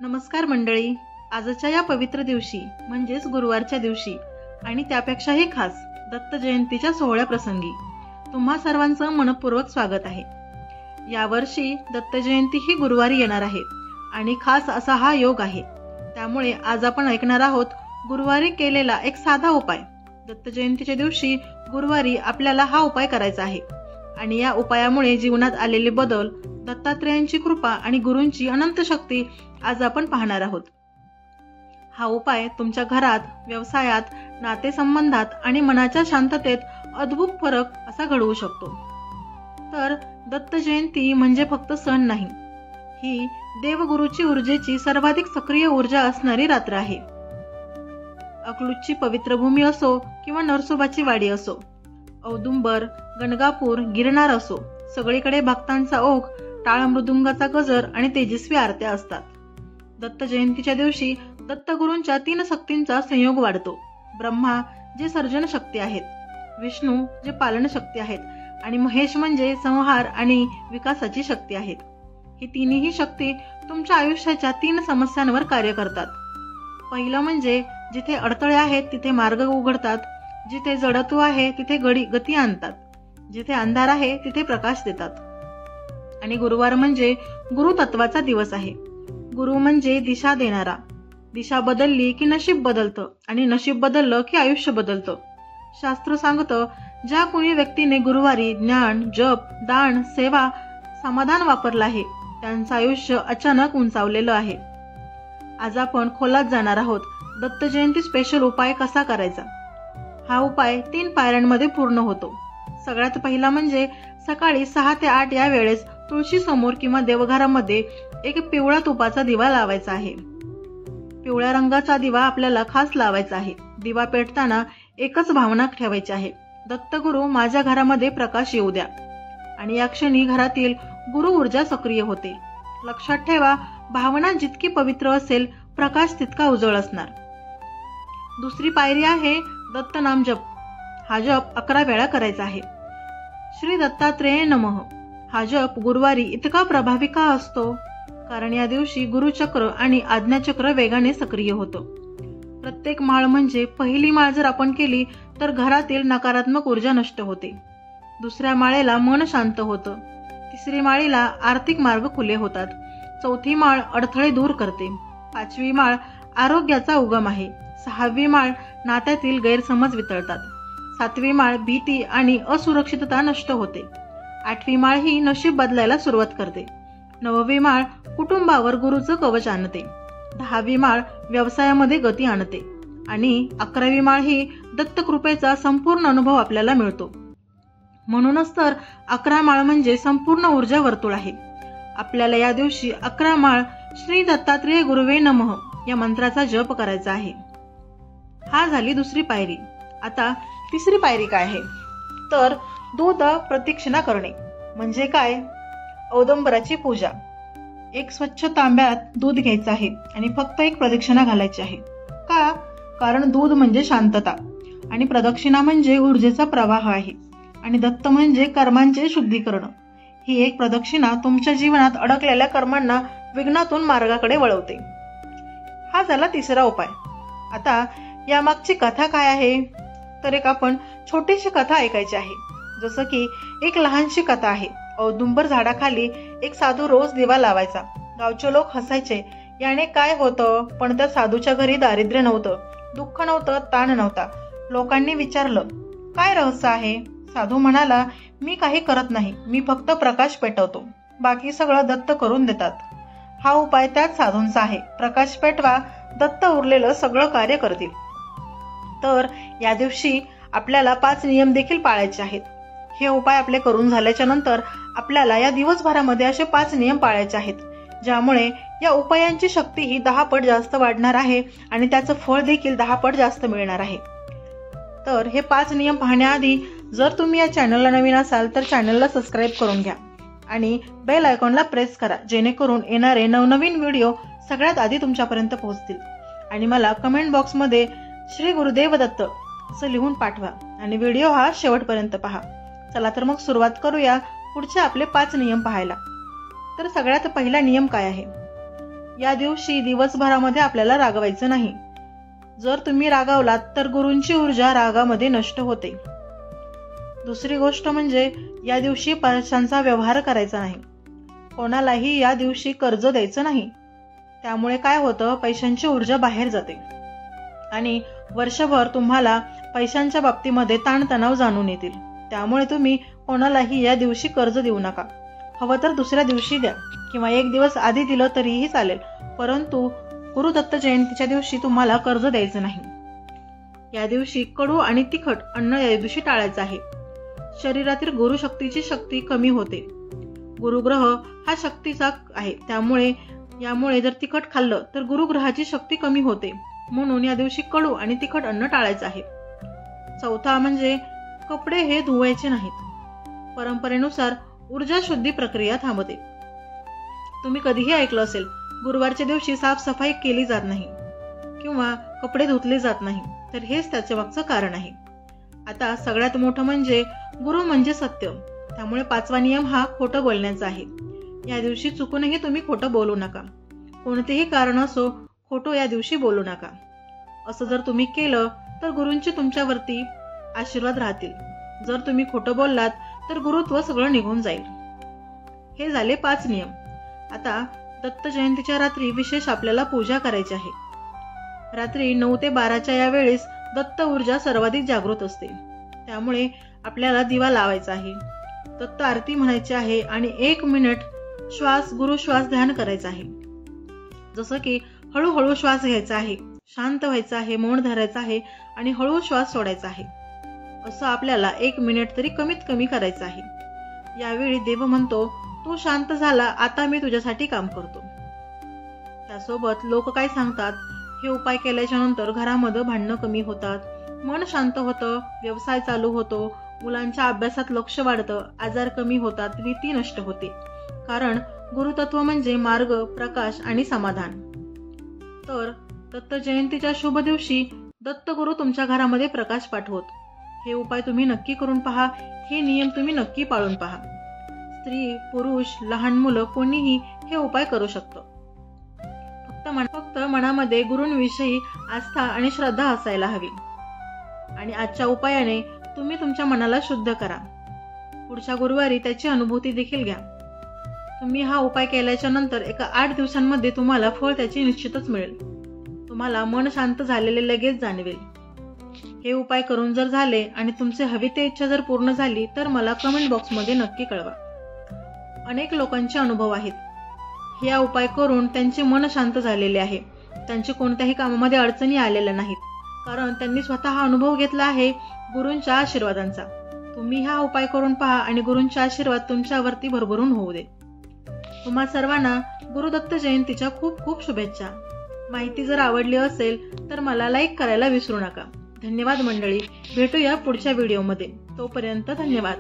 नमस्कार मंडळी. आजच्या या पवित्र दिवशी म्हणजेच गुरुवारच्या दिवशी आणि त्यापेक्षाही खास दत्त जयंतीच्या सोहळ्याप्रसंगी तुम्हा सर्वांचं मनपूर्वक स्वागत आहे. यावर्षी दत्त जयंती ही गुरुवारी येणार आहे आणि खास असा हा योग आहे. त्यामुळे आज आपण ऐकणार आहोत गुरुवारी केलेला एक साधा उपाय. दत्त जयंतीच्या दिवशी गुरुवारी आपल्याला हा उपाय करायचा आहे आणि या उपायामुळे जीवनात आलेले बदल, दत्तात्रेयांची कृपा आणि गुरूंची अनंत शक्ती आज आपण पाहणार आहोत. हा उपाय तुमच्या घरात, व्यवसायात, नातेसंबंधात आणि मनाच्या शांततेत अद्भुत फरक असा घडवू शकतो. तर दत्त जयंती म्हणजे फक्त सण नाही, ही देवगुरूची ऊर्जेची सर्वाधिक सक्रिय ऊर्जा असणारी रात्र आहे. अकलूजची पवित्र भूमी असो किंवा नरसोबाची वाडी असो, औदुंबर, गणगापूर, गिरनार असो, सगळीकडे भक्तांचा ओघ, टाळ मृदुंगाचा गजर आणि तेजस्वी आरत्या असतात. दत्त जयंतीच्या दिवशी दत्तगुरूंच्या 3 शक्तींचा संयोग वाढतो. ब्रह्मा जे सर्जन शक्ती आहेत, विष्णू जे पालन शक्ती आहेत आणि महेश म्हणजे संहार आणि विकासाची शक्ती आहेत. ही तिन्ही शक्ती तुमच्या आयुष्याच्या 3 समस्यांवर कार्य करतात. पहिलं म्हणजे जिथे अडथळे आहेत तिथे मार्ग उघडतात, जिथे जडत्व आहे तिथे गती आणतात, जिथे अंधार आहे तिथे प्रकाश देतात. आणि गुरुवार म्हणजे गुरु तत्वाचा दिवस आहे. गुरु म्हणजे दिशा देणारा. दिशा बदलली की नशीब बदलतं आणि नशीब बदललं की आयुष्य बदलतं. शास्त्र सांगतं, ज्या कोणी व्यक्तीने गुरुवारी ज्ञान, जप, दान, सेवा, समाधान वापरलं आहे त्यांचं आयुष्य अचानक उंचावलेलं आहे. आज आपण खोलात जाणार आहोत दत्त जयंती स्पेशल उपाय कसा करायचा. हा उपाय 3 पायऱ्यांमध्ये पूर्ण होतो. सगळ्यात पहिला म्हणजे सकाळी 6 ते 8 या वेळेस तुळशी समोर किंवा देवघरामध्ये एक पिवळा तुपाचा दिवा लावायचा आहे. पिवळ्या रंगाचा दिवा आपल्याला खास लावायचा आहे. दिवा पेटताना एकच भावना ठेवायची आहे, दत्तगुरु माझ्या घरामध्ये प्रकाश येऊ द्या. आणि या क्षणी घरातील गुरु ऊर्जा सक्रिय होते. लक्षात ठेवा, भावना जितकी पवित्र असेल प्रकाश तितका उजळ असणार. दुसरी पायरी आहे दत्त नाम जप. हा जप 11 वेळा करायचा आहे. श्री दत्तात्रेय नमः हा जप गुरुवारी इतका प्रभावी का असतो? कारण या दिवशी गुरुचक्र आणि आज्ञाचक्र वेगाने सक्रिय होतं. प्रत्येक माळ म्हणजे पहिली माळ जर आपण केली तर घरातील नकारात्मक ऊर्जा नष्ट होते. दुसऱ्या माळेला मन शांत होतं. तिसरी माळेला आर्थिक मार्ग खुले होतात. चौथी माळ अडथळे दूर करते. 5वी माळ आरोग्याचा उगम आहे. 6वी माळ नात्यातील गैरसमज वितळतात. 7वी माळ भीती आणि असुरक्षितता नष्ट होते. 8वी माळ ही नशीब बदलायला सुरुवात करते. 9वी माळ कुटुंबावर गुरुचं कवच आणते. 10वी माळ व्यवसायामध्ये गती आणते आणि 11वी माळ ही दत्तकृपेचा संपूर्ण अनुभव आपल्याला मिळतो. म्हणूनच तर 11 माळ म्हणजे संपूर्ण ऊर्जा वर्तुळ आहे. आपल्याला या दिवशी 11 माळ श्री दत्तात्रेय गुरुवे नमः या मंत्राचा जप करायचा आहे. हा झाली दुसरी पायरी. आता तिसरी पायरी काय आहे तर दूध प्रदक्षिणा करणे. म्हणजे काय? औदुंबराची पूजा. एक स्वच्छ तांब्यात दूध घ्यायचं आहे आणि फक्त एक प्रदक्षिणा घालायची आहे. का? कारण दूध म्हणजे शांतता आणि प्रदक्षिणा म्हणजे ऊर्जेचा प्रवाह आहे आणि दत्त म्हणजे कर्मांचे शुद्धीकरण. ही एक प्रदक्षिणा तुमच्या जीवनात अडकलेल्या कर्मांना विघ्नातून मार्गाकडे वळवते. हा झाला तिसरा उपाय. आता यामागची कथा काय आहे तर एक आपण छोटीशी कथा ऐकायची आहे. जसं की एक लहानशी कथा आहे. औदुंबर झाडाखाली एक साधू रोज दिवा लावायचा. गावचे लोक हसायचे. याने काय होतं? पण त्या साधूच्या घरी दारिद्र्य नव्हतं, दुःख नव्हतं, ताण नव्हता. लोकांनी विचारलं, काय रहस्य आहे? साधू म्हणाला, मी काही करत नाही, मी फक्त प्रकाश पेटवतो, बाकी सगळं दत्त करून देतात. हा उपाय त्याच साधूंचा आहे. प्रकाश पेटवा, दत्त उरलेलं सगळं कार्य करतील. तर या दिवशी आपल्याला 5 नियम देखील पाळायचे आहेत. हे उपाय आपले करून झाल्याच्या नंतर आपल्याला या दिवसभरामध्ये असे 5 नियम पाळायचे आहेत, ज्यामुळे या उपायांची शक्ती ही 10 पट जास्त वाढणार आहे आणि त्याचं फळ देखील 10 पट जास्त मिळणार आहे. तर हे 5 नियम पाहण्याआधी जर तुम्ही या चॅनलला नवीन असाल तर चॅनलला सबस्क्राईब करून घ्या आणि बेल आयकॉनला प्रेस करा, जेणेकरून येणारे नवनवीन व्हिडिओ सगळ्यात आधी तुमच्यापर्यंत पोहोचतील. आणि मला कमेंट बॉक्समध्ये श्री गुरुदेव दत्त असं लिहून पाठवा आणि व्हिडिओ हा शेवटपर्यंत पहा. चला तर मग सुरुवात करूया पुढचे आपले 5 नियम पाहायला. तर सगळ्यात पहिला नियम काय आहे? या दिवशी दिवसभरामध्ये आपल्याला रागवायचं नाही. जर तुम्ही रागावलात तर गुरूंची ऊर्जा रागामध्ये नष्ट होते. दुसरी गोष्ट म्हणजे या दिवशी पैशांचा व्यवहार करायचा नाही. कोणालाही या दिवशी कर्ज द्यायचं नाही. त्यामुळे काय होतं, पैशांची ऊर्जा बाहेर जाते आणि वर्षभर तुम्हाला पैशांच्या बाबतीमध्ये ताणतणाव जाणून येतील. त्यामुळे तुम्ही कोणालाही या दिवशी कर्ज देऊ नका. हवं तर दुसऱ्या दिवशी द्या किंवा एक दिवस आधी दिलं तरीही चालेल, परंतु गुरुदत्त जयंतीच्या दिवशी तुम्हाला कर्ज द्यायचं नाही. या दिवशी कडू आणि तिखट अन्न या दिवशी टाळायचं आहे. शरीरातील गुरुशक्तीची शक्ती कमी होते. गुरुग्रह हा शक्तीचा आहे, यामुळे जर तिखट खाल्लं तर गुरुग्रहाची शक्ती कमी होते. म्हणून या दिवशी कडू आणि तिखट अन्न टाळायचं आहे. चौथा म्हणजे कपडे हे धुवायचे नाहीत. परंपरेनुसार ऊर्जा शुद्धी प्रक्रिया थांबते. तुम्ही कधीही ऐकलं असेल, गुरुवारच्या दिवशी साफसफाई केली जात नाही किंवा कपडे धुतले जात नाही, तर हेच त्याच्या मागचं कारण आहे. आता सगळ्यात मोठं म्हणजे गुरु म्हणजे सत्य. त्यामुळे 5वा नियम हा खोटं बोलण्याचा आहे. या दिवशी चुकूनही तुम्ही खोटं बोलू नका. कोणतेही कारण असो, खोटं या दिवशी बोलू नका. असं जर तुम्ही केलं तर गुरूंचे तुमच्यावरती आशीर्वाद राहतील. जर तुम्ही खोटं बोललात तर गुरुत्व सगळं निघून जाईल. हे झाले 5 नियम. आता दत्त जयंतीच्या रात्री विशेष आपल्याला पूजा करायची आहे. रात्री 9 ते 12च्या या वेळेस दत्त ऊर्जा सर्वाधिक जागृत असते. त्यामुळे आपल्याला दिवा लावायचा आहे, दत्त आरती म्हणायची आहे आणि 1 मिनिट गुरु श्वास ध्यान करायचं आहे. जसं की हळूहळू श्वास घ्यायचा आहे, शांत व्हायचं आहे, मौन धरायचं आहे आणि हळू श्वास सोडायचा आहे. असं आपल्याला 1 मिनिट तरी कमीत कमी करायचं आहे. यावेळी देव म्हणतो, तू शांत झाला, आता मी तुझ्यासाठी काम करतो. त्यासोबत लोक काय सांगतात, हे उपाय केल्याच्या नंतर घरामध्ये भांडणं कमी होतात, मन शांत होतं, व्यवसाय चालू होतो, मुलांच्या अभ्यासात लक्ष वाढतं, आजार कमी होतात, भीती नष्ट होते. कारण गुरुतत्व म्हणजे मार्ग, प्रकाश आणि समाधान. तर दत्त जयंतीच्या शुभ दिवशी दत्तगुरु तुमच्या घरामध्ये प्रकाश पाठवत. हे उपाय तुम्ही नक्की करून पहा. हे नियम तुम्ही नक्की पाळून पहा. स्त्री, पुरुष, लहान मुलं कोणीही हे उपाय करू शकतं. फक्त मनामध्ये गुरूंविषयी आस्था आणि श्रद्धा असायला हवी. आणि आजच्या उपायाने तुम्ही तुमच्या मनाला शुद्ध करा. पुढच्या गुरुवारी त्याची अनुभूती देखील घ्या. तुम्ही हा उपाय केल्याच्या नंतर एका 8 दिवसांमध्ये तुम्हाला फळ त्याची निश्चितच मिळेल. तुम्हाला मन शांत झालेले लगेच जाणवेल. हे उपाय करून जर झाले आणि तुमचे हवी ते इच्छा जर पूर्ण झाली तर मला कमेंट बॉक्समध्ये नक्की कळवा. अनेक लोकांचे अनुभव आहेत. हे उपाय करून त्यांचे मन शांत झालेले आहे. त्यांचे कोणत्याही कामामध्ये अडचणी आलेल्या नाहीत, कारण त्यांनी स्वतः हा अनुभव घेतला आहे गुरूंच्या आशीर्वादांचा. तुम्ही हा उपाय करून पहा आणि गुरूंचे आशीर्वाद तुमच्यावरती भरभरून होऊ दे. तुम्हा सर्वांना गुरुदत्त जयंतीच्या खूप खूप शुभेच्छा. माहिती जर आवडली असेल तर मला लाईक करायला विसरू नका. धन्यवाद मंडळी. भेटूया पुढच्या व्हिडिओमध्ये. तोपर्यंत धन्यवाद.